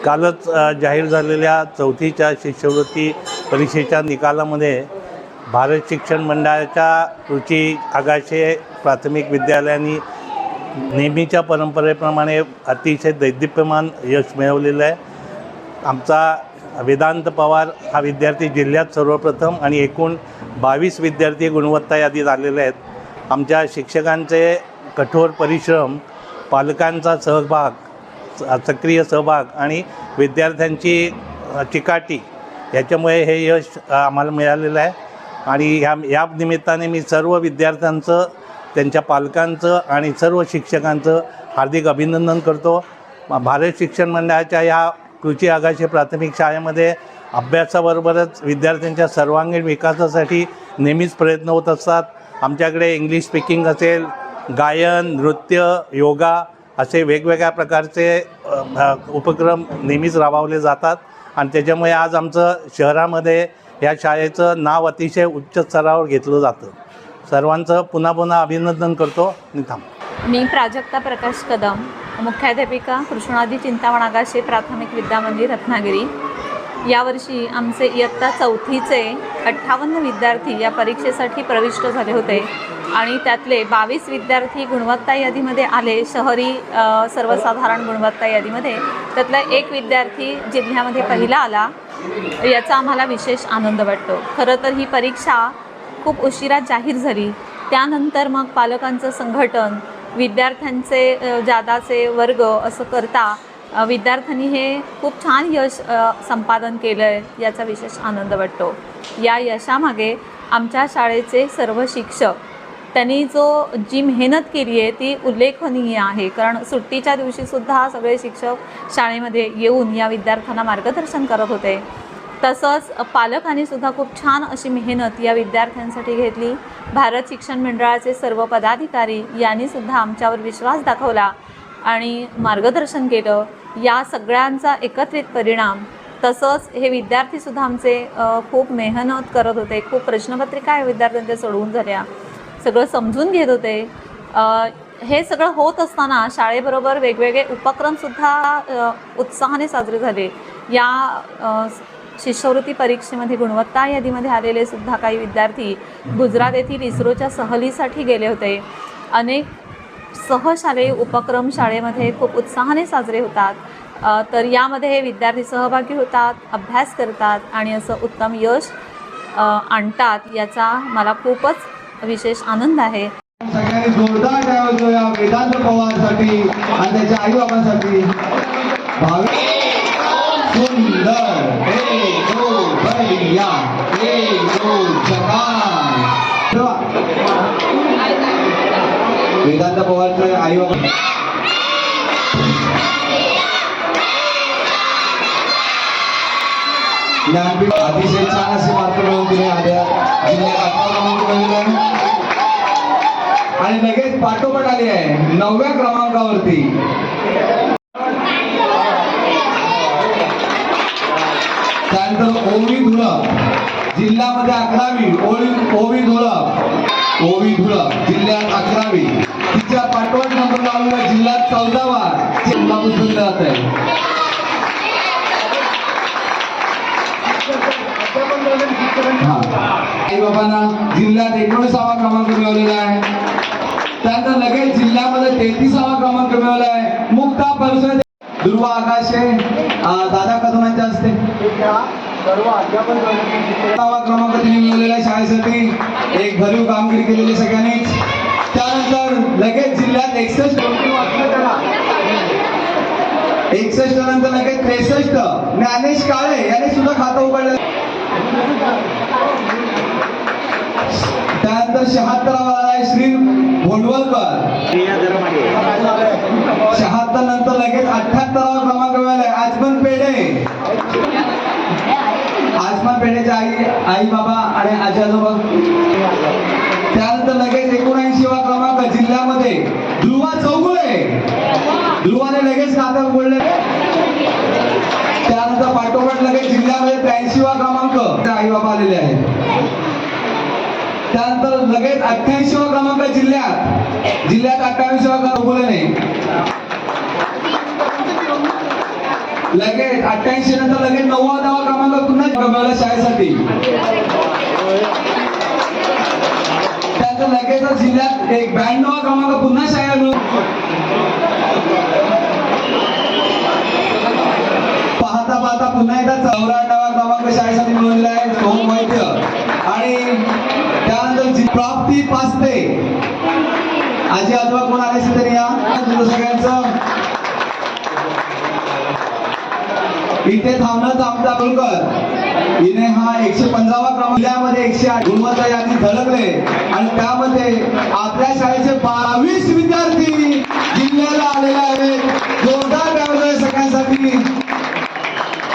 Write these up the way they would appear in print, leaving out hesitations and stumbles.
कालच जाहीर झालेल्या 4थीच्या शिष्यवृत्ती परीक्षेच्या निकालामध्ये भारत शिक्षण मंडळाच्या रुची आगाशे प्राथमिक विद्यालयांनी नेहमीच्या परंपरेप्रमाणे अतिशय दैदिप्यमान यश मिळवलेलं आहे। आमचा वेदांत पवार हा विद्यार्थी जिल्ह्यात सर्वप्रथम आणि एकूण 22 विद्यार्थी गुणवत्ता यादीत आलेले आहेत। आमच्या शिक्षकांचे कठोर परिश्रम, पालकांचा सहभाग, सक्रिय सहभाग आणि विद्यार्थ्यांची चिकाटी याच्यामुळे हे यश आम्हाला मिळालेलं आहे। आणि या निमित्ताने मी सर्व विद्यार्थ्यांचं, त्यांच्या पालकांचं आणि सर्व शिक्षकांचं हार्दिक अभिनंदन करतो। भारत शिक्षण मंडळाच्या या कृची आगाशे प्राथमिक शाळेमध्ये अभ्यासाबरोबरच विद्यार्थ्यांच्या सर्वांगीण विकासासाठी नेहमीच प्रयत्न होत असतात। आमच्याकडे इंग्लिश स्पीकिंग असेल, गायन, नृत्य, योगा असे वेगवेगळ्या प्रकारचे उपक्रम नेहमीच राबवले जातात आणि त्याच्यामुळे आज आमचं शहरामध्ये या शाळेचं नाव अतिशय उच्च स्तरावर घेतलं जातं। सर्वांचं पुन्हा पुन्हा अभिनंदन करतो। मी प्राजक्ता प्रकाश कदम, मुख्याध्यापिका कृष्णाजी चिंतामण आगाशे प्राथमिक विद्यामंदिर रत्नागिरी। यावर्षी आमचे इयत्ता 4थीचे 58 विद्यार्थी या परीक्षेसाठी प्रविष्ट झाले होते आणि त्यातले 22 विद्यार्थी गुणवत्ता यादीमध्ये आले, शहरी सर्वसाधारण गुणवत्ता यादीमध्ये। त्यातला एक विद्यार्थी जिल्ह्यामध्ये पहिला आला, याचा आम्हाला विशेष आनंद वाटतो। खरं तर ही परीक्षा खूप उशिरा जाहीर झाली, त्यानंतर मग पालकांचं संघटन, विद्यार्थ्यांचे जादाचे वर्ग असं करता विद्यार्थ्यांनी हे खूप छान यश संपादन केलं आहे, याचा विशेष आनंद वाटतो। या यशामागे आमच्या शाळेचे सर्व शिक्षक, त्यांनी जी मेहनत केली आहे ती उल्लेखनीय आहे। कारण सुट्टीच्या दिवशीसुद्धा सगळे शिक्षक शाळेमध्ये येऊन या विद्यार्थ्यांना मार्गदर्शन करत होते। तसंच पालकांनीसुद्धा खूप छान अशी मेहनत या विद्यार्थ्यांसाठी घेतली। भारत शिक्षण मंडळाचे सर्व पदाधिकारी यांनीसुद्धा आमच्यावर विश्वास दाखवला आणि मार्गदर्शन केलं। या सगळ्यांचा एकत्रित परिणाम, तसंच हे विद्यार्थीसुद्धा आमचे खूप मेहनत करत होते, खूप प्रश्नपत्रिका या विद्यार्थ्यांच्या सोडवून झाल्या, सगळं समजून घेत होते। हे सगळं होत असताना शाळेबरोबर वेगवेगळे उपक्रमसुद्धा उत्साहाने साजरे झाले। या शिष्यवृत्ती परीक्षेमध्ये गुणवत्ता यादीमध्ये आलेले सुद्धा काही विद्यार्थी गुजरात येथील इस्रोच्या सहलीसाठी गेले होते। अनेक सहशालेय उपक्रम शाळेमध्ये खूप उत्साहाने साजरे होतात, तर यामध्ये हे विद्यार्थी सहभागी होतात, अभ्यास करतात आणि असं उत्तम यश आणतात, याचा मला खूपच विशेष आनंद आहे। सगळ्यांनी जोरदार टाळ्या वाजवूया वेदांत पवारसाठी आणि त्याच्या आई बाबांसाठी। सुंदर एक दो बढ़िया एक दो जहान। वेदांत पवारचे आई बाबा अतिशय छान असे मार्क मिळवून दिले आल्या जिल्ह्यात 18 क्रमांक मिळवले आणि लगेच पाठोपाठ आली आहे 9व्या क्रमांकावरती। त्यानंतर ओवी धुळप जिल्ह्यामध्ये 11वी, ओवी धुळप जिल्ह्यात 11वी, तिच्या पाठोपाठ नंबर लावलेला जिल्ह्यात 14वा जिल्हा पुस्तक जात आहे। आई बाबांना जिल्ह्यात 19वा क्रमांक मिळवलेला आहे। त्यानंतर लगेच जिल्ह्यामध्ये 33वा क्रमांक मिळवला आहे। मुक्ता परिषद दुर्वा आगाशे दादा कदम यांच्या हस्ते 7वा क्रमांक तिने मिळवलेला आहे शाळेसाठी। एक भरीव कामगिरी केलेली सगळ्यांनीच। त्यानंतर लगेच जिल्ह्यात 61 नंतर लगेच 63 ज्ञानेश काळे याने सुद्धा खातं उघडलं। त्यानंतर 76वा श्री भोंडवलकर, 76 नंतर लगेच 78वा क्रमांक मिळालाय आजमन पेढेच्या आई बाबा आणि आजी आजोबा। त्यानंतर लगेच 79वा क्रमांक जिल्ह्यामध्ये ध्रुवा चौगुळे, ध्रुवाने लगेच खातं उघडले। त्यानंतर पाठोपाठ लगेच जिल्ह्यामध्ये 83वा क्रमांक आई बाबा आलेले आहेत। त्यानंतर लगेच 88वा क्रमांक जिल्ह्यात 28वा क्रमांक बोलणे। लगेच 88 नंतर लगेच 9वा क्रमांक पुन्हा मिळवला शाळेसाठी. त्यानंतर लगेच जिल्ह्यात एक 92वा क्रमांक पुन्हा शाळेला मिळवला. पाहता पुन्हा एकदा 94वा क्रमांक शाळेसाठी मिळवलेला आहे सोम वैद्य. आणि त्यानंतर प्राप्ती पास्ते आजी आजोबा कोण आले असेल तरी या सगळ्यांचं. इथे थांबणं आमचा अबुलकर हिने हा 115वा क्रमांक जिल्ह्यामध्ये 108 गुणवत्ता यादी झळकले आणि त्यामध्ये आपल्या शाळेचे 22 विद्यार्थी जिल्ह्याला आलेले आहेत. जोरदार टाळ्या आहे सगळ्यांसाठी.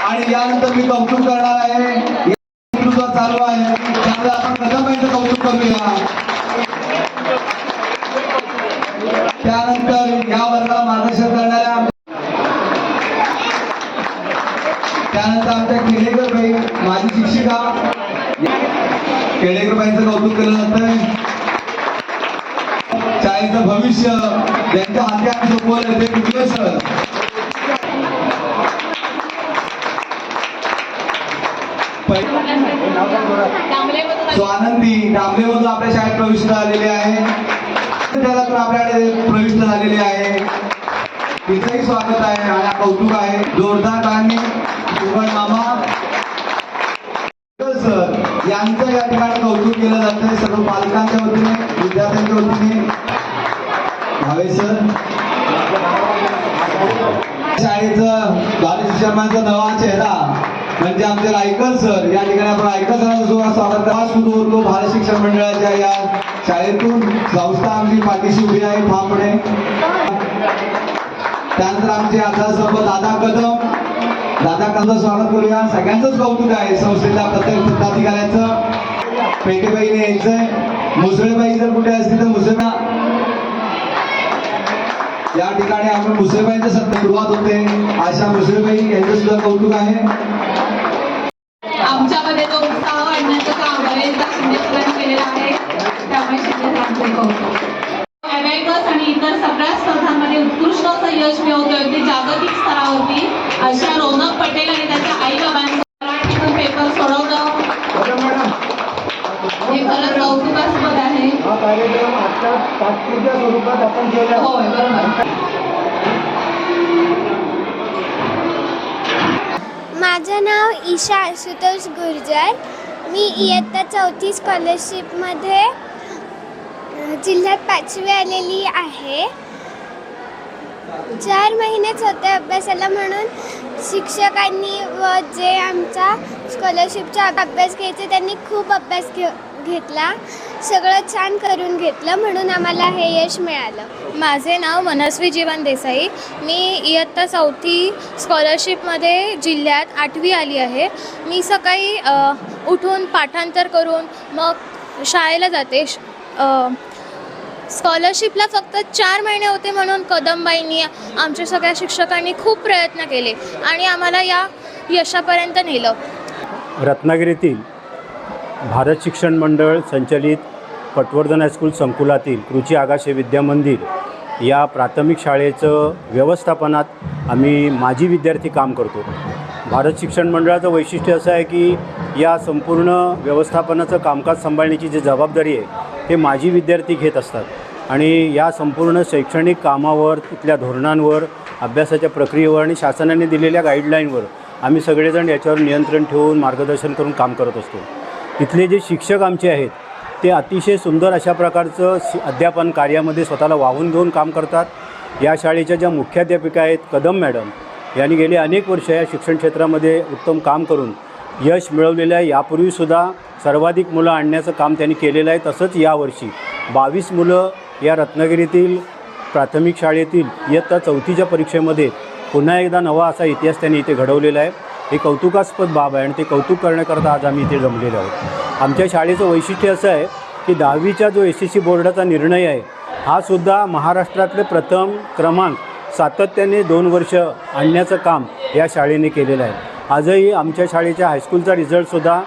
आणि यानंतर मी कौतुक करणार आहे, नेतृत्व चालू आहे त्यामुळे आपण कदम कौतुक करूया. त्यानंतर या वर्गाला मार्गदर्शन करणाऱ्या त्यानंतर आमच्या केळेकरबाई माझी शिक्षिका केळेकरबाईंचं कौतुक केलं जातंय. शाळेचं भविष्य ज्यांच्या हाती आम्ही सोपवलं ते कुठले सर. आनंदी डांबलेमधून आपल्या शाळेत प्रविष्ट झालेले आहे. त्याला पण आपल्याकडे प्रविष्ट झालेले आहे. तिचंही स्वागत आहे आणि कौतुक आहे. जोरदार आणि सुगण मामा सर यांचं या ठिकाणी कौतुक केलं जातंय सर्व पालकांच्या वतीने विद्यार्थ्यांच्या वतीने. भावे सर शाळेचं बाल शर्मांचा नवा चेहरा म्हणजे आमचे रायकर सर. या ठिकाणी आपण रायकर सरांचं स्वागत करा. सुरू होतो भारत शिक्षण मंडळाच्या या शाळेतून. संस्था आमची पाठीशी उभी आहे ठामपणे. त्यानंतर आमचे आधारस्तंभ दादा कदम स्वागत करूया. सगळ्यांचंच कौतुक आहे संस्थेच्या प्रत्येक पदाधिकाऱ्यांचं. पेटेबाईने यायचंय. मुसळेबाई जर कुठे असतील तर मुसळा या ठिकाणी आपण मुसळेबाईंच्या सध्या सुरुवात होते. आशा मुसळेबाई यांचं सुद्धा कौतुक आहे. आमच्यामध्ये जो उत्साह वाढण्याचं काम बरेचदा शिंदे सरांनी केलेलं आहे त्यामुळे शिंदे सरांचे कौतुक. अबॅकस आणि इतर सगळ्या स्पर्धांमध्ये उत्कृष्ट असं यश मिळवतोय अगदी जागतिक स्तरावरती अशा रौनक पटेल आणि त्याच्या आई बाबांचं मराठीतून पेपर सोडवणं हे खरंच कौतुकास्पद आहे. होय बरोबर. माझं नाव ईशा आशुतोष गुर्जर. मी इयत्ता 4थी स्कॉलरशिपमध्ये जिल्ह्यात 5वी आलेली आहे. 4 महिनेच होते अभ्यासाला म्हणून शिक्षकांनी व जे आमचा स्कॉलरशिपचा अभ्यास घ्यायचे त्यांनी खूप अभ्यास घेतला. सगळं छान करून घेतलं म्हणून आम्हाला हे यश मिळालं. माझे नाव मनस्वी जीवन देसाई. मी इयत्ता 4थी स्कॉलरशिपमध्ये जिल्ह्यात 8वी आली आहे. मी सकाळी उठून पाठांतर करून मग शाळेला जाते. स्कॉलरशिपला फक्त 4 महिने होते म्हणून कदमबाईंनी आमच्या सगळ्या शिक्षकांनी खूप प्रयत्न केले आणि आम्हाला या यशापर्यंत नेलं. रत्नागिरीतील भारत शिक्षण मंडळ संचलित पटवर्धन हायस्कूल संकुलातील कृची आगाशे विद्यामंदिर या प्राथमिक शाळेचं व्यवस्थापनात आम्ही माजी विद्यार्थी काम करतो. भारत शिक्षण मंडळाचं वैशिष्ट्य असं आहे की या संपूर्ण व्यवस्थापनाचं कामकाज सांभाळण्याची जी जबाबदारी आहे ते माजी विद्यार्थी घेत असतात आणि या संपूर्ण शैक्षणिक कामावर, तिथल्या धोरणांवर, अभ्यासाच्या प्रक्रियेवर आणि शासनाने दिलेल्या गाईडलाईनवर आम्ही सगळेजण याच्यावर नियंत्रण ठेवून मार्गदर्शन करून काम करत असतो. इथले जे शिक्षक आमचे आहेत ते अतिशय सुंदर अशा प्रकारचं अध्यापन कार्यामध्ये स्वतःला वाहून घेऊन काम करतात. या शाळेच्या ज्या मुख्याध्यापिका आहेत कदम मॅडम यांनी गेले अनेक वर्ष या शिक्षण क्षेत्रामध्ये उत्तम काम करून यश मिळवलेलं आहे. यापूर्वीसुद्धा सर्वाधिक मुलं आणण्याचं काम त्यांनी केलेलं आहे. तसंच यावर्षी 22 मुलं या रत्नागिरीतील प्राथमिक शाळेतील इयत्ता 4थीच्या परीक्षेमध्ये पुन्हा एकदा नवा असा इतिहास त्यांनी इथे घडवलेला आहे. हे कौतुकास्पद बाब आहे आणि ते कौतुक करण्याकरता आज आम्ही इथे जमलेलो आहोत. आमच्या शाळेचं वैशिष्ट्य असं आहे की 10वीचा जो SSC बोर्डाचा निर्णय आहे हा सुद्धा महाराष्ट्रातले प्रथम क्रमांक सातत्याने 2 वर्ष आणण्याचं काम या शाळेने केलेलं आहे. आजही आमच्या शाळेच्या हायस्कूलचा रिझल्टसुद्धा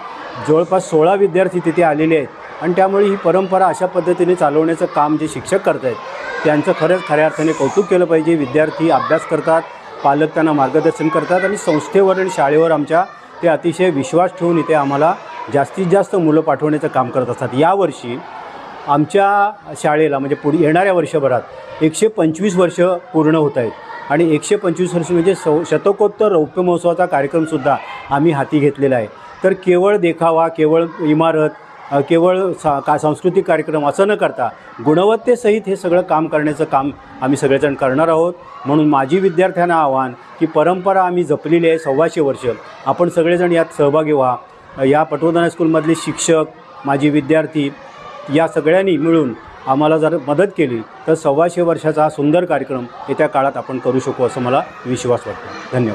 जवळपास 16 विद्यार्थी तिथे आलेले आहेत आणि त्यामुळे ही परंपरा अशा पद्धतीने चालवण्याचं काम जे शिक्षक करत आहेत त्यांचं खऱ्या अर्थाने कौतुक केलं पाहिजे. विद्यार्थी अभ्यास करतात, पालक त्यांना मार्गदर्शन करतात आणि संस्थेवर आणि शाळेवर आमच्या ते अतिशय विश्वास ठेवून इथे आम्हाला जास्तीत जास्त मुलं पाठवण्याचं काम करत असतात. यावर्षी आमच्या शाळेला म्हणजे येणाऱ्या वर्षभरात 125 वर्ष पूर्ण होत आहेत आणि 125 वर्ष म्हणजे शतकोत्तर रौप्य महोत्सवाचा कार्यक्रमसुद्धा आम्ही हाती घेतलेला आहे. तर केवळ देखावा, केवळ इमारत, केवळ सांस्कृतिक कार्यक्रम असं न करता गुणवत्तेसहित हे सगळं काम करण्याचं काम आम्ही सगळेजण करणार आहोत. म्हणून माझी विद्यार्थ्यांना आव्हान की परंपरा आम्ही जपलेली आहे 125 वर्ष, आपण सगळेजण यात सहभागी व्हा. या पटवर्धन हायस्कूलमधले शिक्षक, माझी विद्यार्थी या सगळ्यांनी मिळून आम्हाला जर मदत केली तर 125 वर्षाचा हा सुंदर कार्यक्रम येत्या काळात आपण करू शकू असं मला विश्वास वाटतो. धन्यवाद.